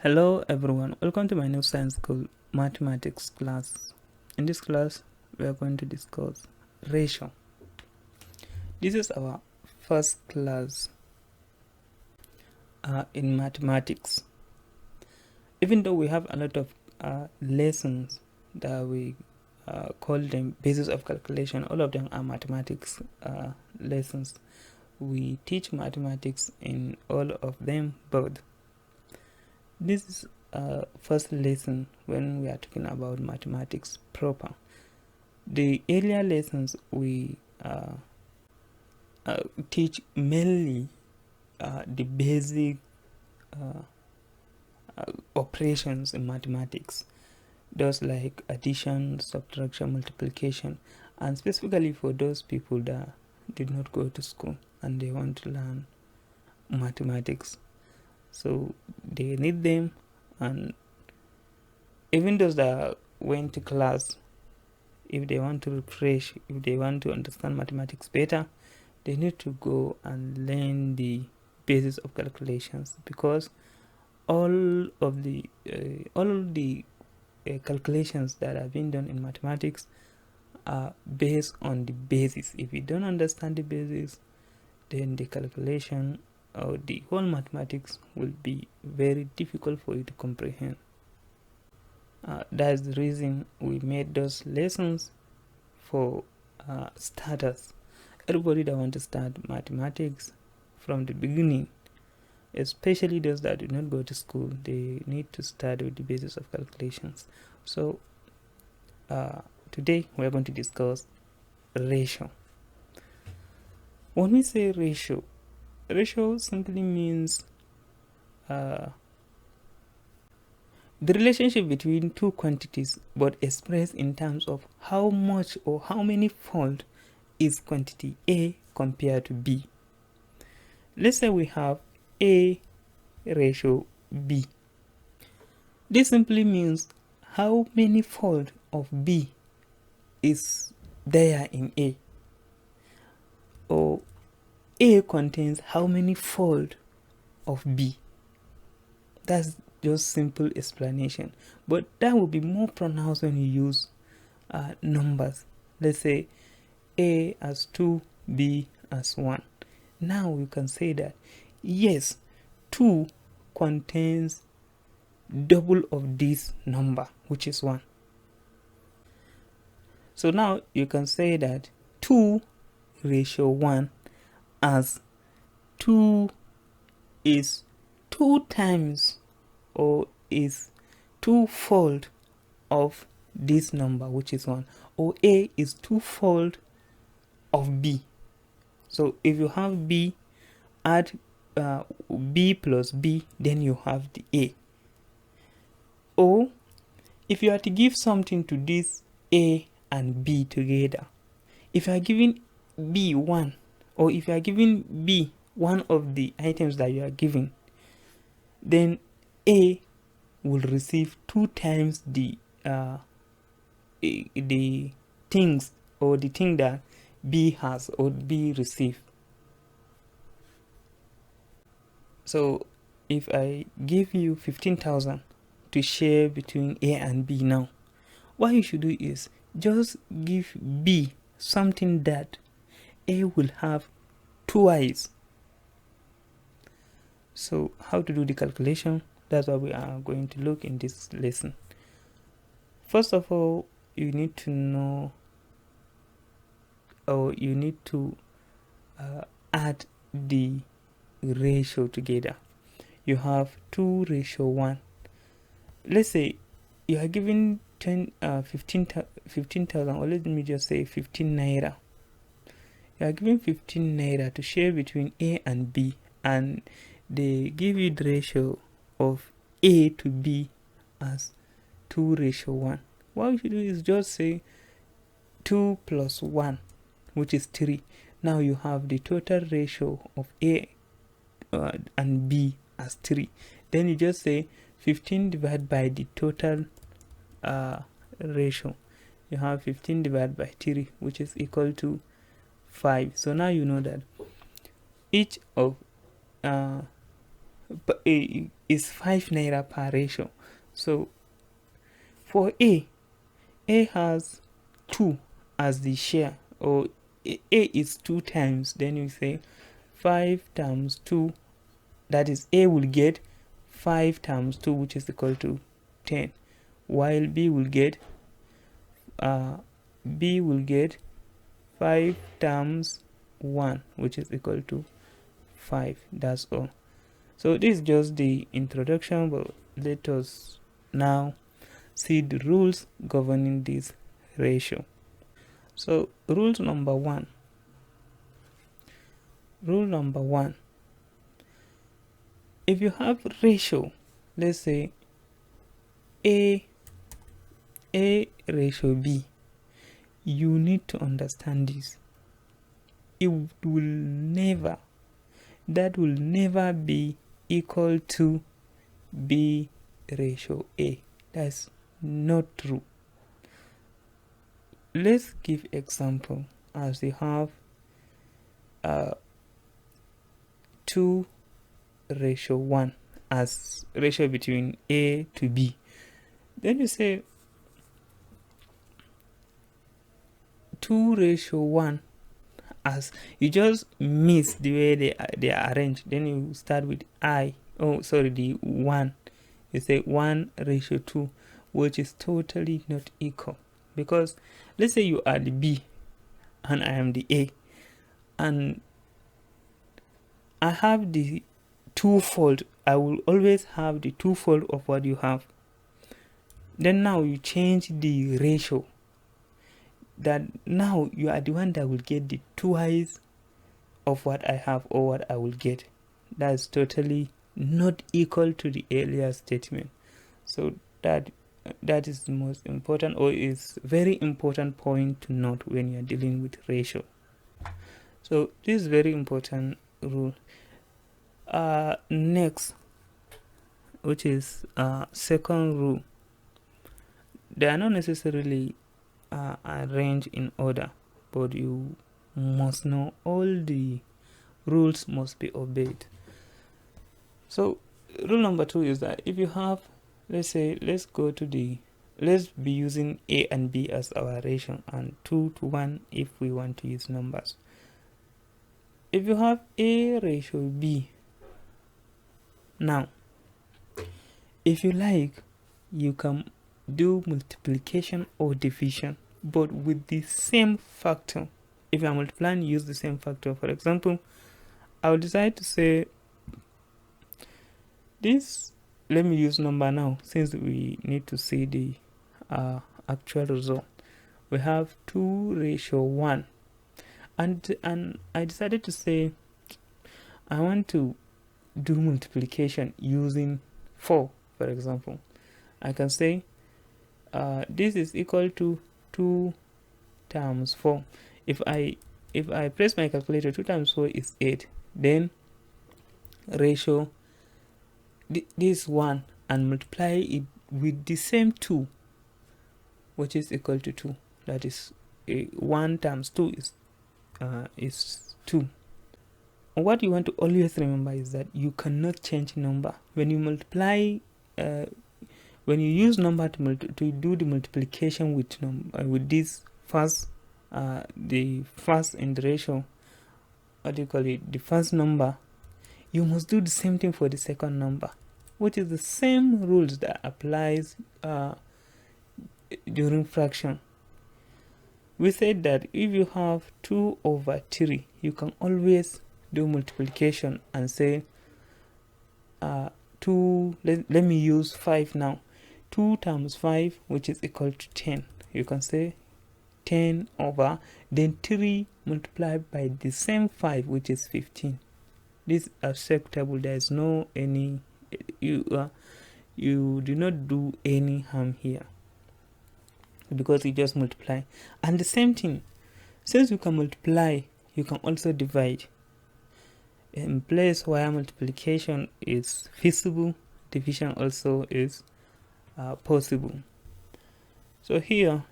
Hello everyone, welcome to my new science school mathematics class. In this class, we are going to discuss ratio. This is our first class in mathematics. Even though we have a lot of lessons that we call them basis of calculation, all of them are mathematics lessons. We teach mathematics in all of them both. This is first lesson when we are talking about mathematics proper. The earlier lessons we teach mainly the basic operations in mathematics, those like addition, subtraction, multiplication, and specifically for those people that did not go to school and they want to learn mathematics. So they need them, and even those that went to class, if they want to refresh, if they want to understand mathematics better, they need to go and learn the basis of calculations, because all of the calculations that have been done in mathematics are based on the basis. If you don't understand the basis, then the calculation or the whole mathematics will be very difficult for you to comprehend. That's the reason we made those lessons for starters. Everybody that want to start mathematics from the beginning, especially those that do not go to school, they need to start with the basis of calculations. So today we are going to discuss ratio. When we say ratio simply means the relationship between two quantities, but expressed in terms of how much or how many fold is quantity A compared to B. Let's say we have A ratio B. This simply means how many fold of B is there in A, or A contains how many fold of B. That's just simple explanation, but that will be more pronounced when you use numbers. Let's say A as 2, B as 1. Now you can say that yes, 2 contains double of this number, which is 1. So now you can say that 2 ratio 1 as 2 is 2 times or is 2-fold of this number, which is 1, or A is 2-fold of B. So if you have B, add B plus B, then you have the A. Or if you are to give something to this A and B together, if you are giving B 1, or if you are giving B one of the items that you are giving, then A will receive 2 times the things, or the thing that B has or B received. So if I give you 15,000 to share between A and B now, what you should do is just give B something that A will have twice. So how to do the calculation? That's what we are going to look in this lesson. First of all, you need to know, or you need to add the ratio together. You have 2 ratio 1. Let's say you are given 15,000, or let me just say 15 naira. You are given 15 naira to share between A and B, and they give you the ratio of A to B as 2 ratio 1. What you should do is just say 2 plus 1, which is 3. Now you have the total ratio of A and B as 3. Then you just say 15 divided by the total ratio. You have 15 divided by 3, which is equal to 5. So now you know that each of is 5 naira per ratio. So for A has 2 as the share, or A is 2 times, then you say 5 times 2, that is A will get 5 times 2, which is equal to 10, while B will get 5 times 1, which is equal to 5. That's all. So this is just the introduction, but let us now see the rules governing this ratio. So rule number one, if you have ratio, let's say A ratio B, you need to understand this. That will never be equal to B ratio A. That's not true. Let's give example, as we have 2:1 as ratio between A to B. Then you say 2:1, as you just miss the way they are arranged. Then you start with the 1. You say 1:2, which is totally not equal. Because let's say you are the B and I am the A, and I have the twofold. I will always have the twofold of what you have. Then now you change the ratio, that now you are the one that will get the twice of what I have or what I will get. That's totally not equal to the earlier statement. So that is the most important, or is very important point to note when you're dealing with ratio. So this is very important rule. Next, which is second rule. They are not necessarily arranged in order, but you must know all the rules must be obeyed. So rule number 2 is that if you have, let's be using A and B as our ratio, and 2:1 if we want to use numbers. If you have A ratio B, now if you like, you can do multiplication or division, but with the same factor. If you are multiplying, use the same factor. For example, I will decide to say this. Let me use number now, since we need to see the actual result. We have 2:1, and I decided to say I want to do multiplication using 4. For example, I can say this is equal to 2 times 4. If I press my calculator, 2 times 4 is 8. Then ratio this 1 and multiply it with the same 2, which is equal to 2. That is 1 times 2 is 2. What you want to always remember is that you cannot change number when you multiply. When you use number to do the multiplication with this first, the first in the ratio, what do you call it, the first number, you must do the same thing for the second number, which is the same rules that applies during fraction. We said that if you have 2/3, you can always do multiplication and say 2, let me use 5 now. 2 times 5, which is equal to 10. You can say 10 over, then 3 multiplied by the same 5, which is 15. This is acceptable. There is no any, you do not do any harm here, because you just multiply. And the same thing, since you can multiply, you can also divide. In place where multiplication is feasible, division also is possible. So here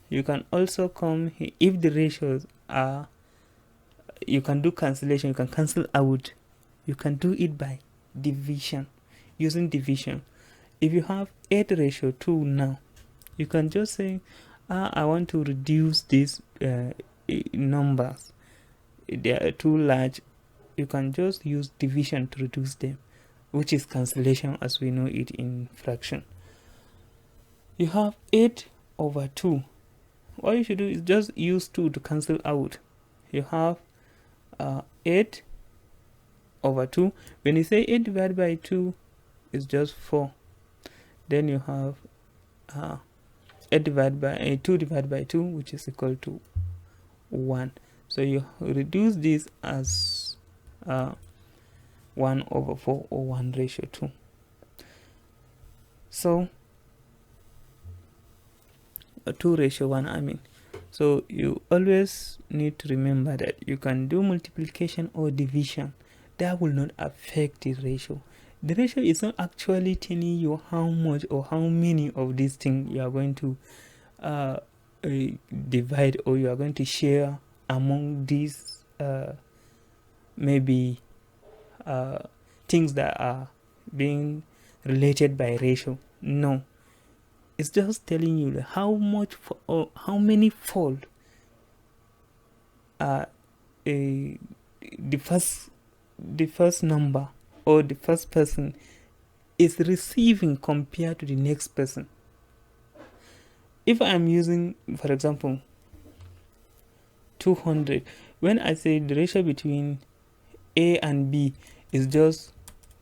you can also come here, if the ratios are, you can do cancellation, you can cancel out, you can do it by division, using division. If you have 8:2 now, you can just say, I want to reduce these numbers. They are too large. You can just use division to reduce them, which is cancellation as we know it in fraction. You have 8/2. What you should do is just use 2 to cancel out. You have 8/2. When you say 8 divided by 2 is just 4. Then you have 2 divided by 2, which is equal to 1. So you reduce this as 1/4 or 1:2. So 2:1, I mean. So you always need to remember that you can do multiplication or division. That will not affect the ratio. The ratio is not actually telling you how much or how many of these things you are going to divide or you are going to share among these maybe things that are being related by ratio. No, it's just telling you how much or how many fold the first number or the first person is receiving compared to the next person. If I'm using, for example, 200, when I say the ratio between A and B is just,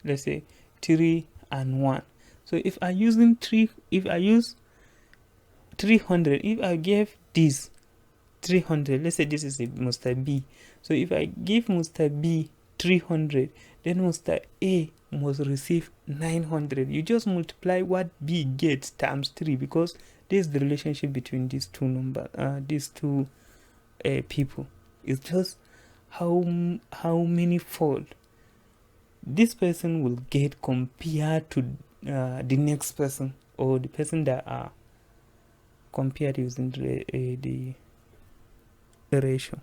let's say, 3:1. So if I use 300, if I give this 300, let's say this is a Mr. B. So if I give Mr. B 300, then Mr. A must receive 900. You just multiply what B gets times 3, because this is the relationship between these two people. It's just how many fold this person will get compared to the next person, or the person that are compared using the ratio.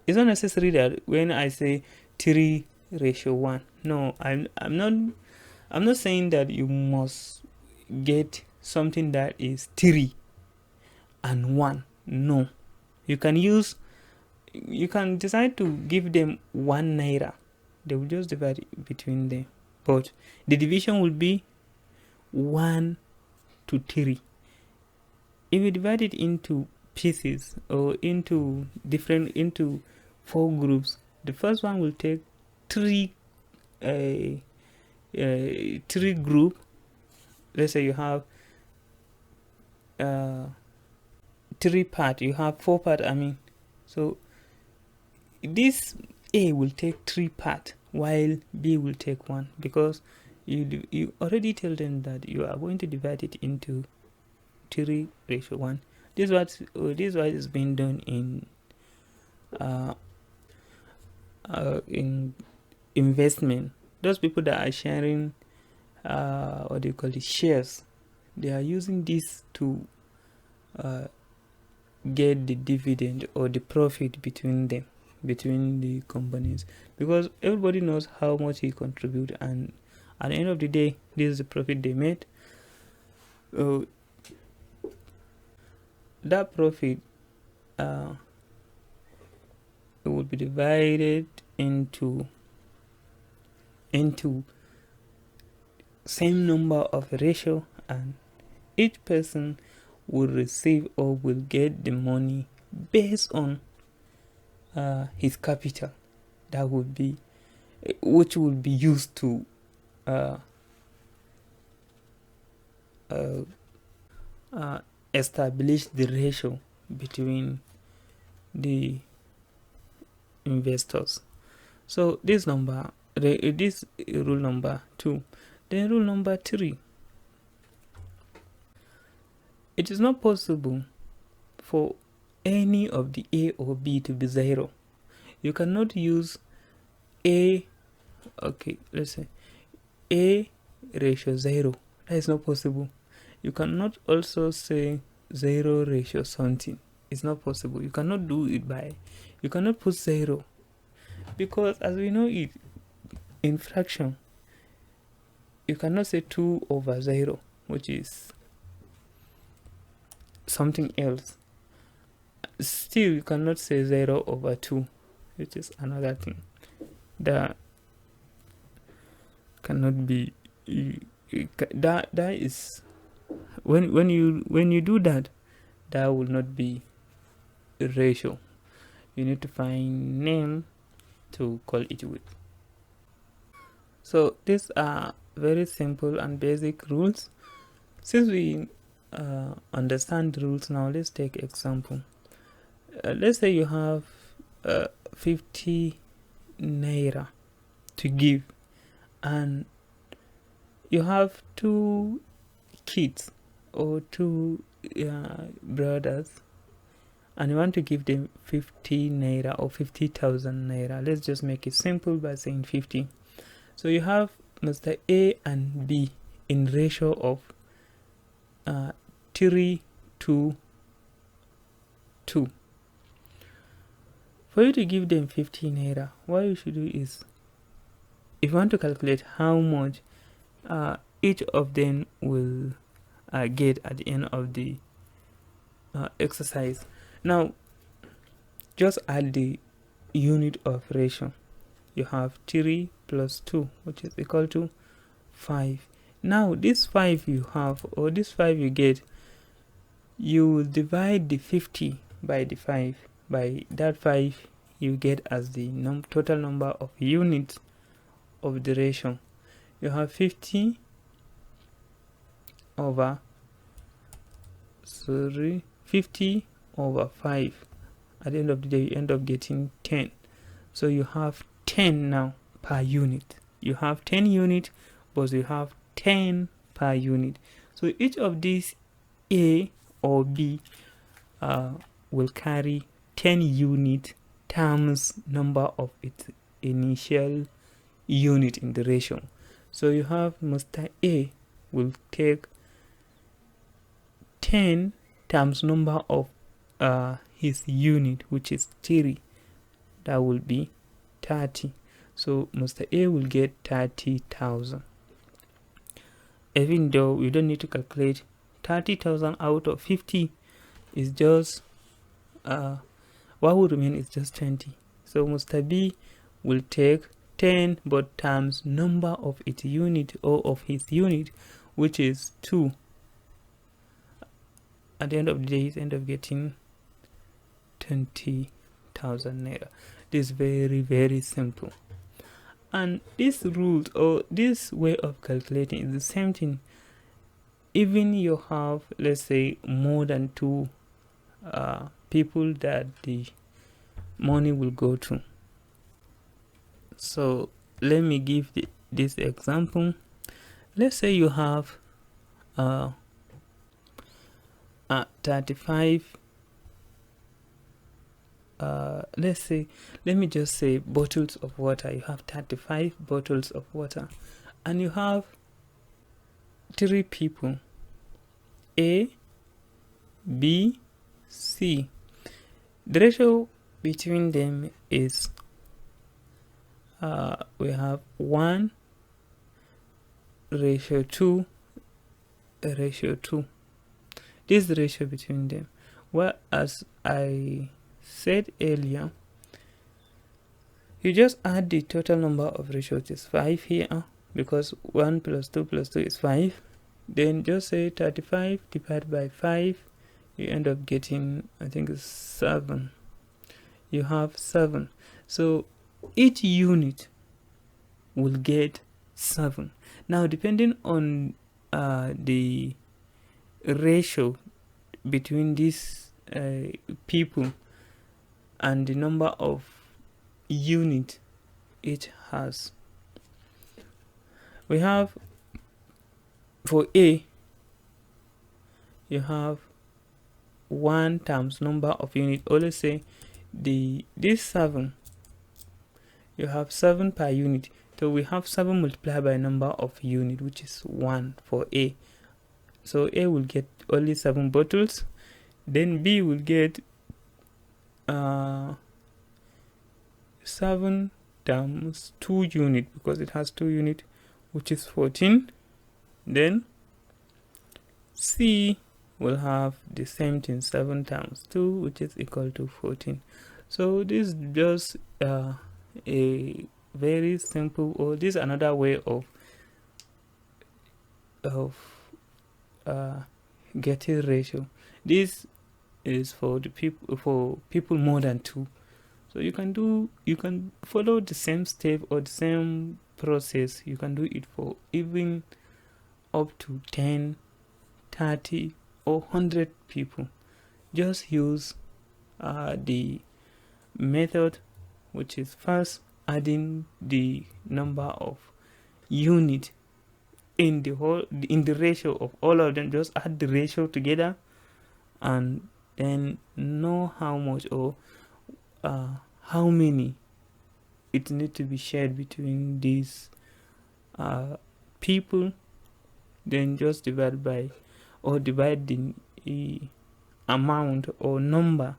It's not necessary that when I say 3:1, no, I'm not saying that you must get something that is 3:1. No, you can decide to give them 1 naira. They will just divide it between them, but the division will be 1 to 3. If you divide it into pieces or into 4 groups, the first one will take 3 group. Let's say you have 3 part, you have 4 part, I mean. So this A will take 3 part while B will take 1, because you already tell them that you are going to divide it into 3:1. This is what is being done in investment. Those people that are sharing what do you call it, shares, they are using this to get the dividend or the profit between the companies, because everybody knows how much he contribute, and at the end of the day, this is the profit they made. That profit it will be divided into same number of ratio, and each person will receive or will get the money based on his capital, which will be used to establish the ratio between the investors. So this rule number 2. Then rule number 3. It is not possible for any of the A or B to be 0. You cannot use A, okay, let's say A:0. That is not possible. You cannot also say 0 something. It's not possible. You cannot put 0, because as we know it, in fraction, you cannot say 2 over 0, which is something else. Still, you cannot say 0 over 2, which is another thing that cannot be. That is when you do that, that will not be a ratio. You need to find name to call it with. So these are very simple and basic rules. Since we understand the rules now, let's take example. Let's say you have 50 naira to give, and you have 2 kids or 2 brothers, and you want to give them 50 naira or 50,000 naira. Let's just make it simple by saying 50. So you have Mr. A and B in ratio of 3 to 2. For you to give them 50 naira, what you should do is, if you want to calculate how much each of them will get at the end of the exercise, now just add the unit of ratio. You have 3 plus 2, which is equal to 5. Now this 5 you have, or this 5 you get, you will divide the 50 by the 5. By that 5 you get as the total number of units of the ratio. You have 50 over 5. At the end of the day, you end up getting 10. So you have 10 now per unit. You have 10 units, but you have 10 per unit. So each of these A or B will carry 10 unit times number of its initial unit in the ratio. So you have Mr. A will take 10 times number of his unit, which is 3. That will be 30. So Mr. A will get 30,000. Even though we don't need to calculate, 30,000 out of 50 is just what will remain is just 20. So Mr. B will take 10 but times number of its unit, or of his unit, which is 2. At the end of the day, he end up getting 20,000 naira. This is very, very simple. And this rule, or this way of calculating, is the same thing. Even you have, let's say, more than 2 people that the money will go to. So let me give this example. Let's say you have 35 let me just say bottles of water. You have 35 bottles of water, and you have 3 people, A, B, C. The ratio between them is we have 1:2. This is the ratio between them. Well, as I said earlier, you just add the total number of ratios, is 5 here, because 1 plus 2 plus 2 is 5. Then just say 35 divided by 5, you end up getting, I think it's 7. You have 7. So each unit will get 7. Now, depending on the ratio between these people and the number of units each has, we have, for A, you have 1 times number of units, or let's say this 7, you have 7 per unit. So we have 7 multiplied by number of unit, which is 1 for A. So A will get only 7 bottles. Then B will get 7 times 2 unit, because it has 2 unit, which is 14. Then C will have the same thing, 7 times 2, which is equal to 14. So this is just a very simple, or this is another way of getting ratio. This is for the people more than 2. So you can follow the same step or the same process. You can do it for even up to 10, 30 or 100 people. Just use the method, which is first adding the number of unit in the ratio of all of them. Just add the ratio together and then know how much or how many it needs to be shared between these people. Then just divide by, or divide the amount or number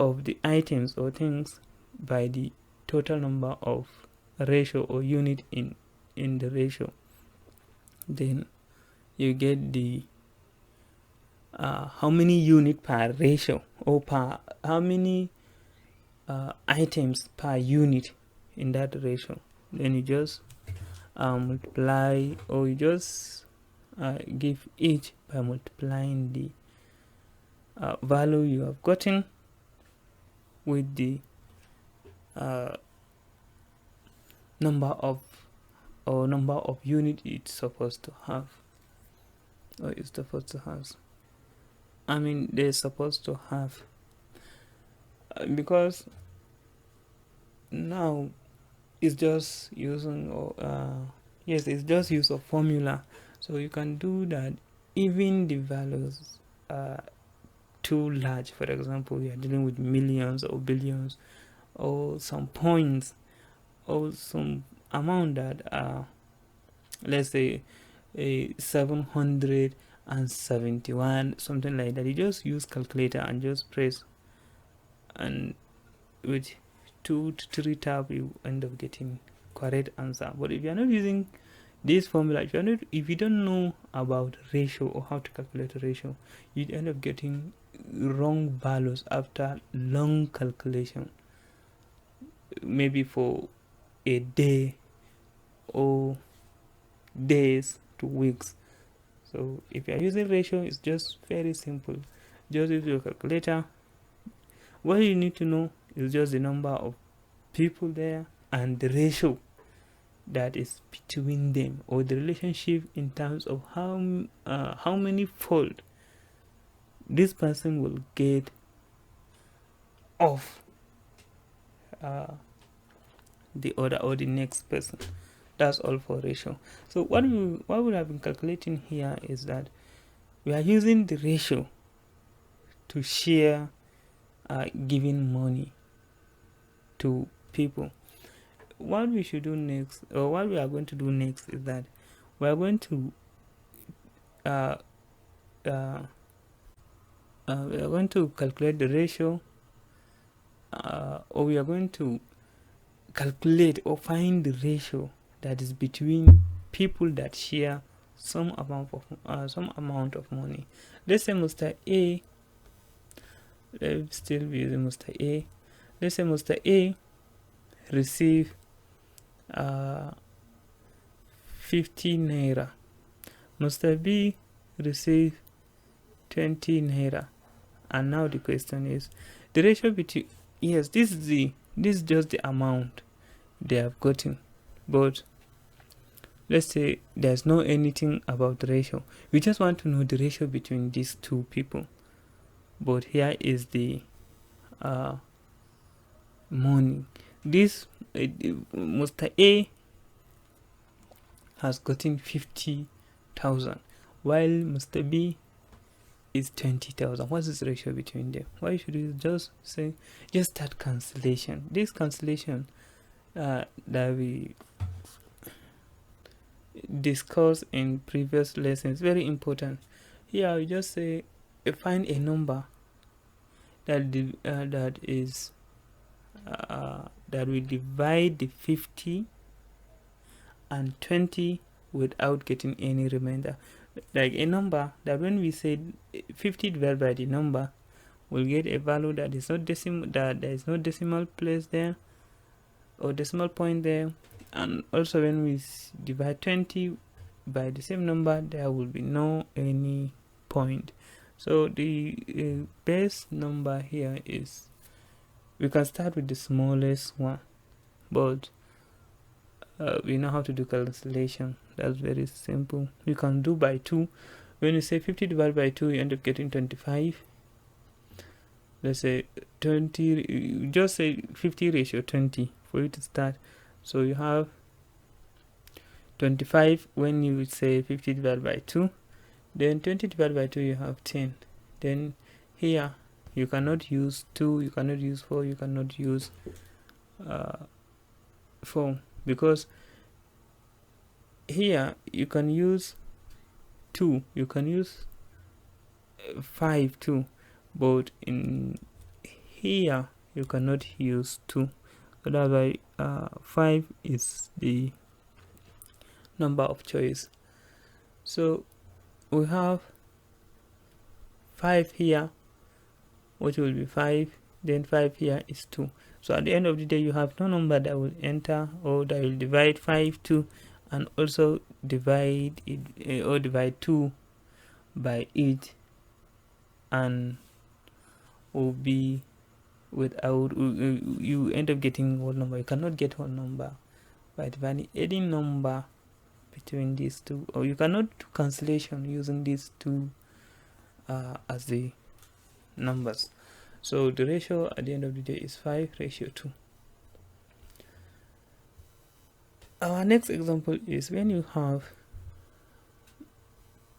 of the items or things by the total number of ratio or unit in the ratio. Then you get the how many unit per ratio, or per how many items per unit in that ratio. Then you just multiply, or you just give each by multiplying the value you have gotten with the number of unit it's supposed to have, or it's supposed to have. I mean, they're supposed to have, because now it's just using yes, it's just use of formula. So you can do that even the values are too large. For example, we are dealing with millions or billions, or some points, or some amount that let's say 771, something like that. You just use calculator and just press, and with 2 to 3 tab you end up getting correct answer. But if you are not using this formula, if you don't know about ratio or how to calculate a ratio, you end up getting wrong values after long calculation, maybe for a day or days to weeks. So if you are using ratio, it's just very simple. Just use your calculator. What you need to know is just the number of people there and the ratio that is between them, or the relationship in terms of how many fold this person will get off the other or the next person. That's all for ratio. So what we have been calculating here is that we are using the ratio to share giving money to people. What we should do next, or what we are going to do next, is that we are going to calculate the ratio, or we are going to calculate or find the ratio that is between people that share some amount of money. Let's say Mr. A, let's still be using Mr. A. Let's say Mr. A receive 50 naira. Mr. B receive 20 naira. And now the question is the ratio between, yes, this is just the amount they have gotten, but let's say there's no anything about the ratio. We just want to know the ratio between these two people. But here is the money. This Mr. A has gotten 50,000, while Mr. B is 20,000. What's this ratio between them? Why should we just start cancellation? This cancellation that we discussed in previous lessons, very important. Here we just say find a number that is that will divide the 50 and 20 without getting any remainder. Like a number that when we say 50 divided by the number, we'll get a value that is not decimal, that there is no decimal place there or decimal point there. And also when we divide 20 by the same number, there will be no any point. So the base number here is, we can start with the smallest one, but we know how to do cancellation. That's very simple. You can do by 2. When you say 50 divided by 2, you end up getting 25. Let's say 20, just say 50 ratio 20 for you to start. So you have 25 when you say 50 divided by 2. Then 20 divided by 2, you have 10. Then here you cannot use 2, you cannot use 4, you cannot use 4, because here you can use 2, you can use 5 too, but in here you cannot use 2. So that's why 5 is the number of choice. So we have 5 here, which will be 5, then 5 here is 2. So at the end of the day, you have no number that will enter or that will divide 5 2, and also divide it or divide 2 by 8, and will be without, you end up getting whole number. You cannot get whole number by dividing any number between these two, or you cannot do cancellation using these two as the numbers. So the ratio at the end of the day is 5:2. Our next example is when you have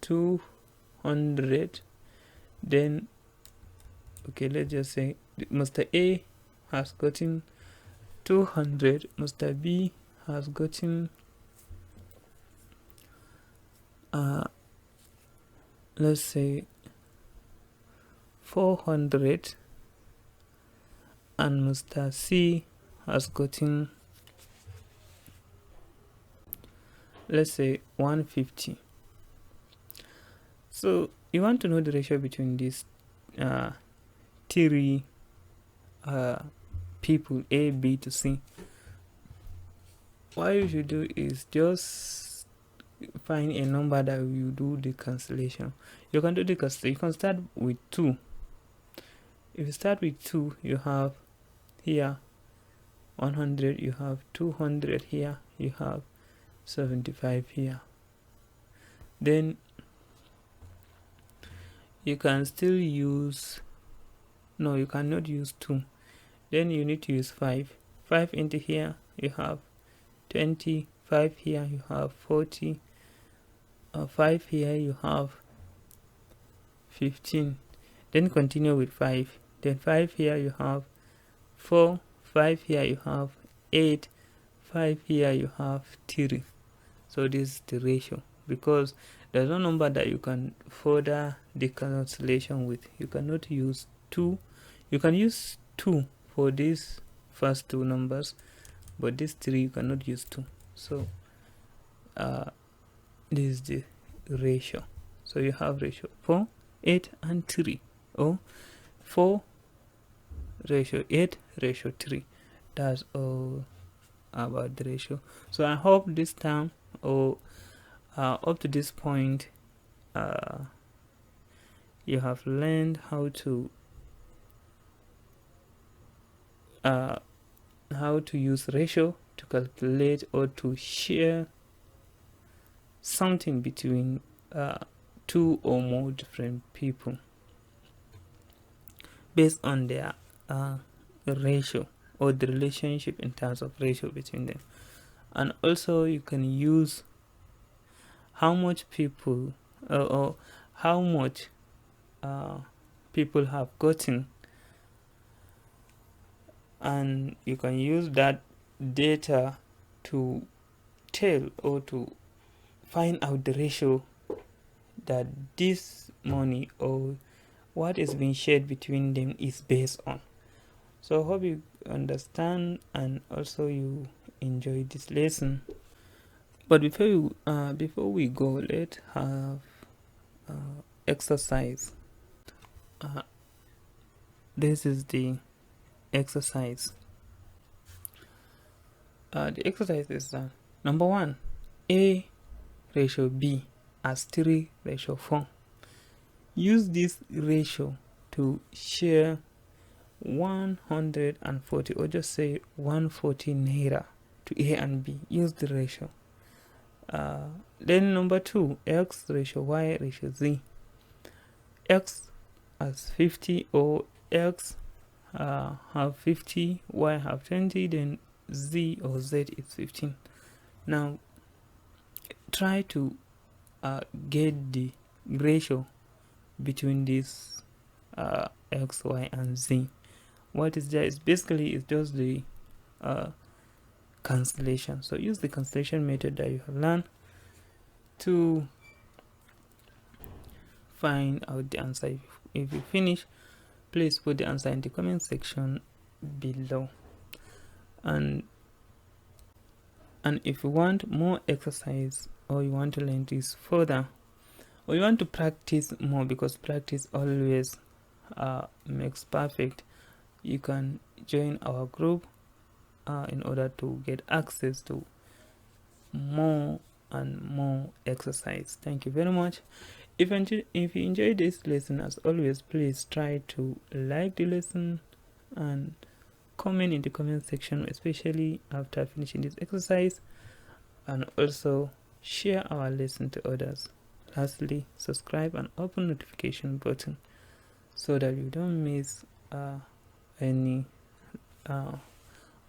200, then okay, let's just say Mr. A has gotten 200, Mr. B has gotten let's say 400, and Mr. C has gotten, let's say 150. So you want to know the ratio between these three people, A, B to C. What you should do is just find a number that you do the cancellation. You can do the cancellation. You can start with 2. If you start with 2, you have here 100, you have 200 here, you have 75 here. Then you can still use, no, you cannot use 2. Then you need to use 5. 5 into here, you have 20. 5 here, you have 40. 5 here, you have 15. Then continue with 5. Then 5 here, you have 4. 5 here, you have 8. 5 here, you have 3. So this is the ratio, because there's no number that you can further the cancellation with. You cannot use 2. You can use 2 for these first two numbers, but these 3 you cannot use 2. So this is the ratio. So you have ratio 4, 8 and 3, or 4 ratio 8 ratio 3. That's all about the ratio. So I hope this time, or up to this point, you have learned how to use ratio to calculate or to share something between 2 or more different people based on their ratio, or the relationship in terms of ratio between them. And also you can use how much people or how much people have gotten, and you can use that data to tell or to find out the ratio that this money or what is being shared between them is based on. So I hope you understand and also you enjoy this lesson. But before we go, let's have exercise. This is the exercise. The exercise is number 1, A ratio B as 3:4. Use this ratio to share 140, or just say 140 naira to A and B. Use the ratio. Then number 2, X ratio Y ratio Z. X as 50, or X have 50, Y have 20, then Z or Z is 15. Now try to get the ratio between these X, Y and Z. What is there is basically it's just the cancellation. So use the cancellation method that you have learned to find out the answer. If you finish, please put the answer in the comment section below. And if you want more exercise, or you want to learn this further, or you want to practice more, because practice always makes perfect, you can join our group in order to get access to more and more exercise. Thank you very much. If you enjoyed this lesson, as always, please try to like the lesson and comment in the comment section, especially after finishing this exercise, and also share our lesson to others. Lastly, subscribe and open notification button so that you don't miss any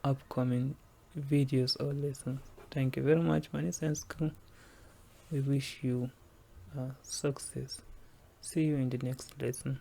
upcoming videos or lessons. Thank you very much, Money Sense School. We wish you success. See you in the next lesson.